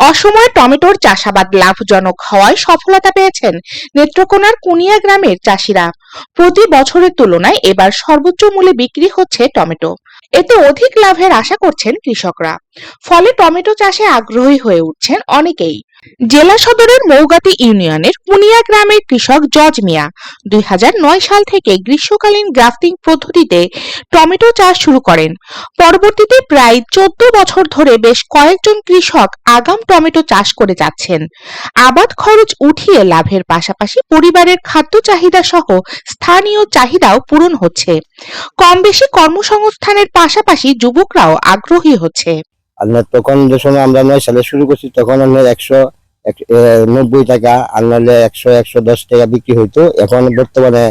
অসময়ে টমেটোর চাষাবাদ লাভজনক হওয়ায় সফলতা পেয়েছেন নেত্রকোনার কুনিয়া গ্রামের চাষিরা। প্রতি বছরের তুলনায় এবার সর্বোচ্চ মূল্যে বিক্রি হচ্ছে টমেটো। এতে অধিক লাভের আশা করছেন কৃষকরা। ফলে টমেটো চাষে আগ্রহী হয়ে উঠছেন অনেকেই। জেলা সদরের মৌগাতি ইউনিয়নের কুনিয়া গ্রামের কৃষক জজ মিয়া 2009 সাল থেকে গ্রীষ্মকালীন গ্রাফটিং পদ্ধতিতে টমেটো চাষ শুরু করেন। পরবর্তীতে প্রায় 14 বছর ধরে বেশ কয়েকজন কৃষক আগাম টমেটো চাষ করে যাচ্ছেন। আবাদ খরচ উঠিয়ে লাভের পাশাপাশি পরিবারের খাদ্য চাহিদা সহ স্থানীয় চাহিদাও পূরণ হচ্ছে। কম বেশি কর্মসংস্থানের পাশাপাশি যুবকরাও আগ্রহী হচ্ছে। তখন যে সময় আমরা 9 সালে শুরু করছি তখন আমাদের 190 টাকা আর নাহলে 110 টাকা বিক্রি হইতো। এখন বর্তমানে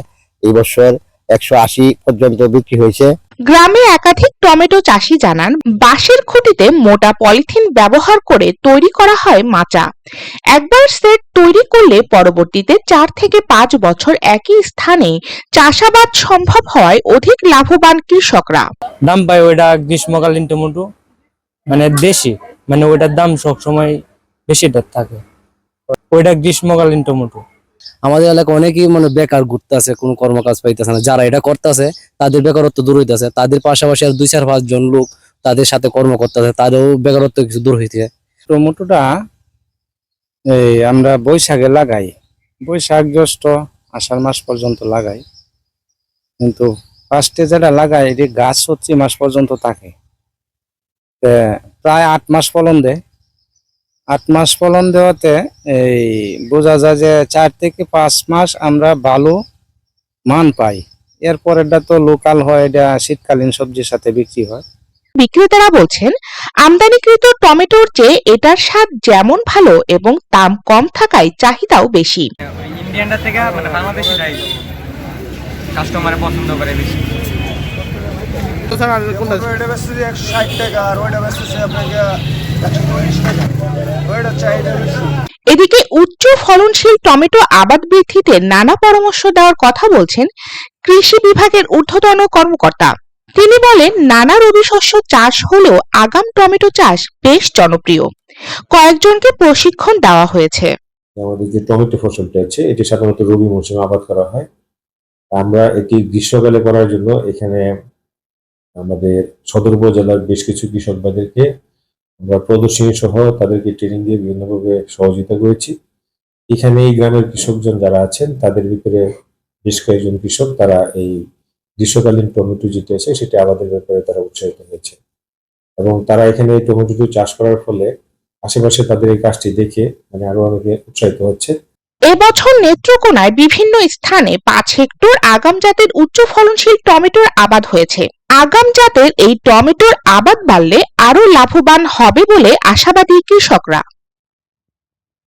এই বছর 180 পর্যন্ত বিক্রি হয়েছে। গ্রামে একাধিক টমেটো চাষি জানান, বাঁশের খুঁটিতে মোটা পলিথিন ব্যবহার করে তৈরি করা হয় মাচা। একবার সেট তৈরি করলে পরবর্তীতে 4 থেকে 5 বছর একই স্থানে চাষাবাদ সম্ভব হয়। অধিক লাভবান কৃষকরা দাম পায় ওইটা গ্রীষ্মকালীন টমেটো মানে দেশি, মানে ওইটার দাম সবসময় বেশিটা থাকে। ওইটা গ্রীষ্মকালীন টমেটো। আমাদের এলাকায় অনেকেই বেকার ঘুরতেছে, কোনো কর্মকাজ পাইতেছে না। যারা এটা করতেছে তাদের বেকারত্ব দূর হইতেছে, তাদের পাশাপাশি আর 2-4-5 জন লোক তাদের সাথে কর্ম করতেছে, তাদেরও বেকারত্ব কিছু দূর হইতে। টমেটোটা আমরা বৈশাখে লাগাই, বৈশাখ জ্যৈষ্ঠ আষাঢ় মাস পর্যন্ত লাগাই, কিন্তু ফার্স্টে যেটা লাগাই এটি গাছ 25 মাস পর্যন্ত থাকে। প্রায় 8 মাস ফলন দেয়। 8 মাস ফলন দেওয়াতে বোঝা যায় যে 4 থেকে 5 মাস আমরা ভালো মান পাই। এরপর এটা তো লোকাল হয়, এটা শীতকালীন সবজির সাথে বিক্রি হয়। বিক্রেতারা বলছেন, আমদানিকৃত টমেটোর চেয়ে এটার স্বাদ যেমন ভালো এবং দাম কম থাকায় চাহিদাও বেশি। ইন্ডিয়ানটা থেকে বাংলাদেশিটাই কাস্টমারে পছন্দ করে বেশি। এদিকে উচ্চ ফলনশীল টমেটো আবাদ বৃদ্ধিতে নানা পরামর্শ দেওয়ার কথা বলছেন কৃষি বিভাগের ঊর্ধ্বতন কর্মকর্তা। তিনি বলেন, নানা রবি শস্য চাষ হলেও আগাম টমেটো চাষ বেশ জনপ্রিয়। কয়েকজনকে প্রশিক্ষণ দেওয়া হয়েছে। আমাদের যে টমেটো ফসলটা আছে এটি সাধারণত রবি মৌসুমে আবাদ করা হয়। আমরা এটি গ্রীষ্মকালে করার জন্য এখানে আমাদের সদর উপজেলার বেশ কিছু কৃষক ভাইদেরকে আমরা প্রদর্শনী সহ তাদেরকে ট্রেনিং দিয়ে বিভিন্নভাবে সহযোগিতা করেছি। এখানে এই গ্রামের কৃষকজন যারা আছেন তাদের ভিতরে বেশ কয়েকজন কৃষক তারা এই গ্রীষ্মকালীন টমেটো যেটা আছে সেটা আবাদের ব্যাপারে তারা উৎসাহিত হয়েছে এবং তারা এখানে এই টমেটো চাষ করার ফলে আশেপাশে তাদের এই কাজটি দেখে আরো অনেকে উৎসাহিত হচ্ছে। এবছর নেত্রকোনায় বিভিন্ন স্থানে 5 হেক্টর আগাম জাতের উচ্চ ফলনশীল টমেটোর আবাদ হয়েছে। আগাম জাতের এই টমেটোর আবাদ বাড়লে আরো লাভবান হবে বলে আশাবাদী কৃষকরা।